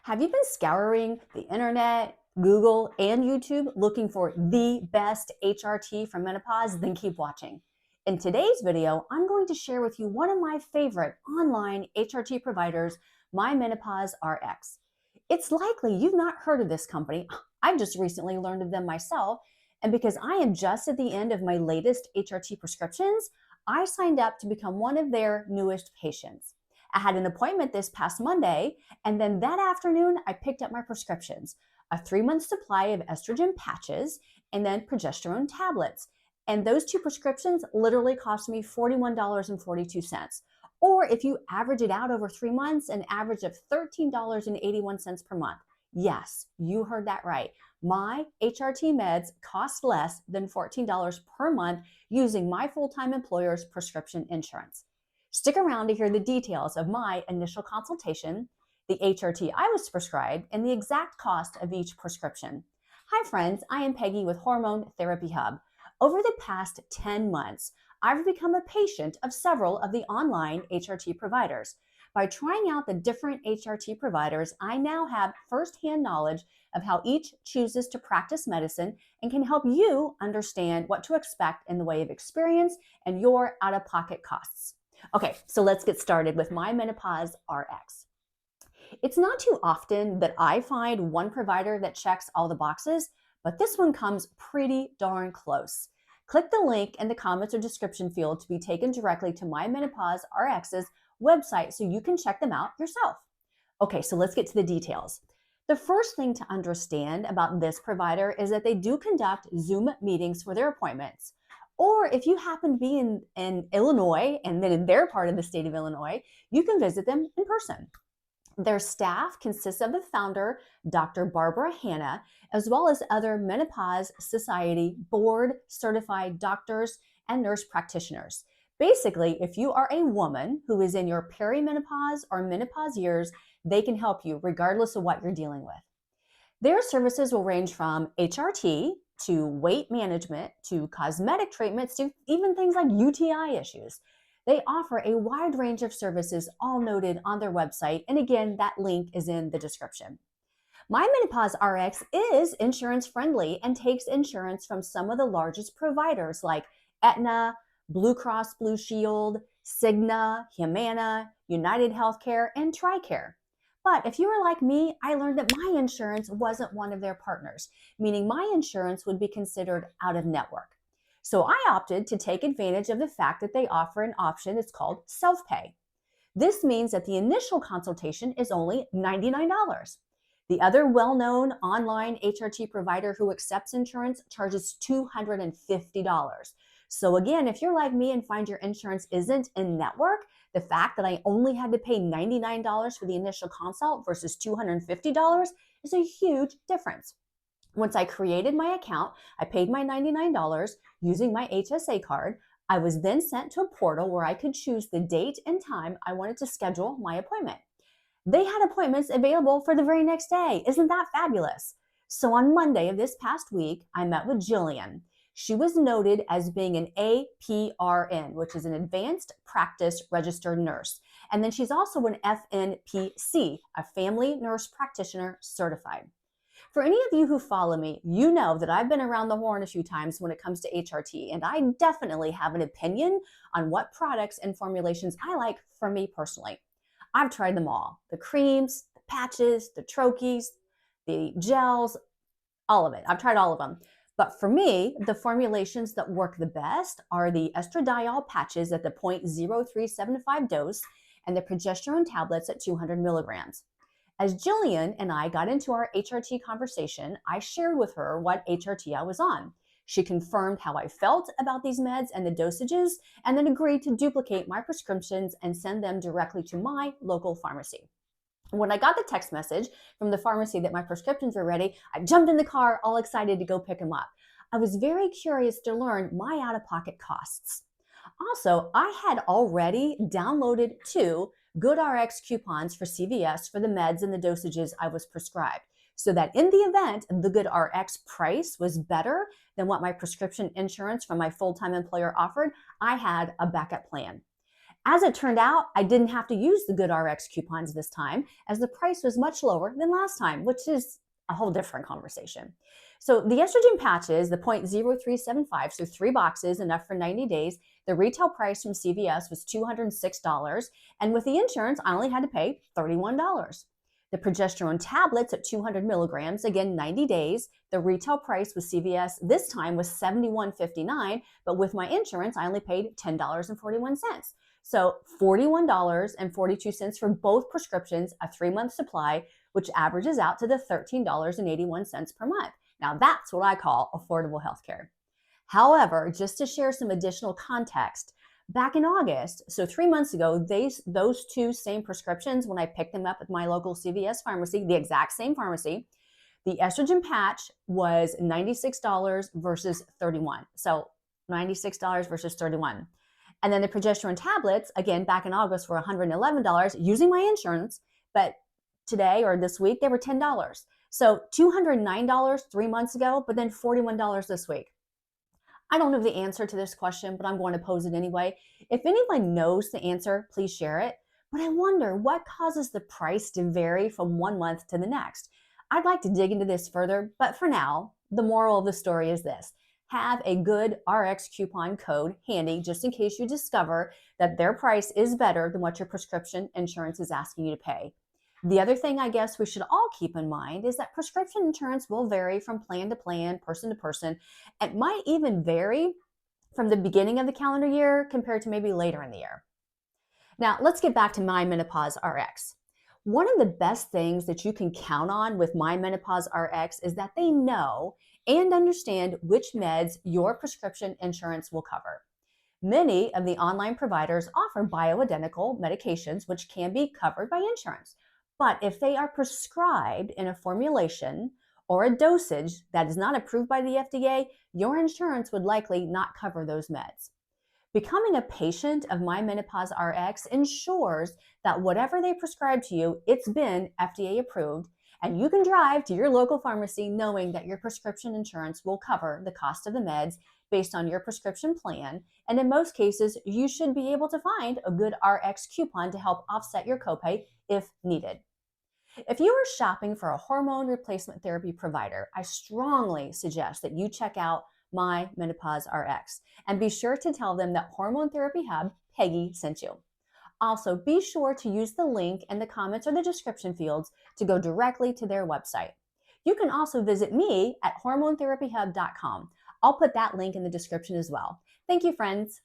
Have you been scouring the internet, Google, and YouTube looking for the best HRT for menopause? Then keep watching. In today's video, I'm going to share with you one of my favorite online HRT providers, MyMenopauseRx. It's likely you've not heard of this company. I've just recently learned of them myself. And because I am just at the end of my latest HRT prescriptions, I signed up to become one of their newest patients. I had an appointment this past Monday, and then that afternoon, I picked up my prescriptions, a 3-month supply of estrogen patches and then progesterone tablets. And those two prescriptions literally cost me $41.42. Or if you average it out over 3 months, an average of $13.81 per month. Yes, you heard that right. My HRT meds cost less than $14 per month using my full-time employer's prescription insurance. Stick around to hear the details of my initial consultation, the HRT I was prescribed, and the exact cost of each prescription. Hi friends, I am Peggy with Hormone Therapy Hub. Over the past 10 months, I've become a patient of several of the online HRT providers. By trying out the different HRT providers, I now have firsthand knowledge of how each chooses to practice medicine and can help you understand what to expect in the way of experience and your out-of-pocket costs. Okay, so let's get started with MyMenopauseRx. It's not too often that I find one provider that checks all the boxes, but this one comes pretty darn close. Click the link in the comments or description field to be taken directly to MyMenopauseRx's website so you can check them out yourself. Okay, so let's get to the details. The first thing to understand about this provider is that they do conduct Zoom meetings for their appointments. Or if you happen to be in Illinois and then in their part of the state of Illinois, you can visit them in person. Their staff consists of the founder, Dr. Barbara Hanna, as well as other Menopause Society board certified doctors and nurse practitioners. Basically, if you are a woman who is in your perimenopause or menopause years, they can help you regardless of what you're dealing with. Their services will range from HRT to weight management to cosmetic treatments to even things like UTI issues. They offer a wide range of services, all noted on their website. And again, that link is in the description. MyMenopauseRx is insurance friendly and takes insurance from some of the largest providers like Aetna, Blue Cross Blue Shield, Cigna, Humana, United Healthcare, and TRICARE. But if you were like me, I learned that my insurance wasn't one of their partners, meaning my insurance would be considered out of network. So I opted to take advantage of the fact that they offer an option that's called self-pay. This means that the initial consultation is only $99. The other well-known online HRT provider who accepts insurance charges $250. So again, if you're like me and find your insurance isn't in network, the fact that I only had to pay $99 for the initial consult versus $250 is a huge difference. Once I created my account, I paid my $99 using my HSA card. I was then sent to a portal where I could choose the date and time I wanted to schedule my appointment. They had appointments available for the very next day. Isn't that fabulous? So on Monday of this past week, I met with Jillian. She was noted as being an APRN, which is an Advanced Practice Registered Nurse. And then she's also an FNPC, a Family Nurse Practitioner Certified. For any of you who follow me, you know that I've been around the horn a few times when it comes to HRT, and I definitely have an opinion on what products and formulations I like for me personally. I've tried them all, the creams, the patches, the troches, the gels, all of it. I've tried all of them. But for me, the formulations that work the best are the estradiol patches at the 0.0375 dose and the progesterone tablets at 200 milligrams. As Jillian and I got into our HRT conversation, I shared with her what HRT I was on. She confirmed how I felt about these meds and the dosages, and then agreed to duplicate my prescriptions and send them directly to my local pharmacy. When I got the text message from the pharmacy that my prescriptions were ready, I jumped in the car all excited to go pick them up. I was very curious to learn my out-of-pocket costs. Also, I had already downloaded 2 GoodRx coupons for CVS for the meds and the dosages I was prescribed, so that in the event the GoodRx price was better than what my prescription insurance from my full-time employer offered, I had a backup plan. As it turned out, I didn't have to use the good RX coupons this time, as the price was much lower than last time, which is a whole different conversation. So the estrogen patches, the 0.0375, so 3 boxes, enough for 90 days. The retail price from CVS was $206, and with the insurance, I only had to pay $31. The progesterone tablets at 200 milligrams, again 90 days. The retail price with CVS this time was $71.59, but with my insurance, I only paid $10.41. So $41.42 for both prescriptions, a 3-month supply, which averages out to the $13.81 per month. Now that's what I call affordable healthcare. However, just to share some additional context, back in August, so 3 months ago, those two same prescriptions, when I picked them up at my local CVS pharmacy, the exact same pharmacy, the estrogen patch was $96 versus $31. So $96 versus $31. And then the progesterone tablets, again, back in August, were $111 using my insurance, but today or this week, they were $10. So $209 3 months ago, but then $41 this week. I don't know the answer to this question, but I'm going to pose it anyway. If anyone knows the answer, please share it. But I wonder what causes the price to vary from 1 month to the next. I'd like to dig into this further, but for now, the moral of the story is this. Have a good RX coupon code handy just in case you discover that their price is better than what your prescription insurance is asking you to pay. The other thing I guess we should all keep in mind is that prescription insurance will vary from plan to plan, person to person. It might even vary from the beginning of the calendar year compared to maybe later in the year. Now, let's get back to MyMenopauseRx. One of the best things that you can count on with MyMenopauseRx is that they know and understand which meds your prescription insurance will cover. Many of the online providers offer bioidentical medications, which can be covered by insurance. But if they are prescribed in a formulation or a dosage that is not approved by the FDA, your insurance would likely not cover those meds. Becoming a patient of MyMenopauseRx ensures that whatever they prescribe to you, it's been FDA approved, and you can drive to your local pharmacy knowing that your prescription insurance will cover the cost of the meds based on your prescription plan, and in most cases, you should be able to find a good RX coupon to help offset your copay if needed. If you are shopping for a hormone replacement therapy provider, I strongly suggest that you check out MyMenopauseRx and be sure to tell them that Hormone Therapy Hub, Peggy, sent you. Also, be sure to use the link in the comments or the description fields to go directly to their website. You can also visit me at hormonetherapyhub.com. I'll put that link in the description as well. Thank you, friends.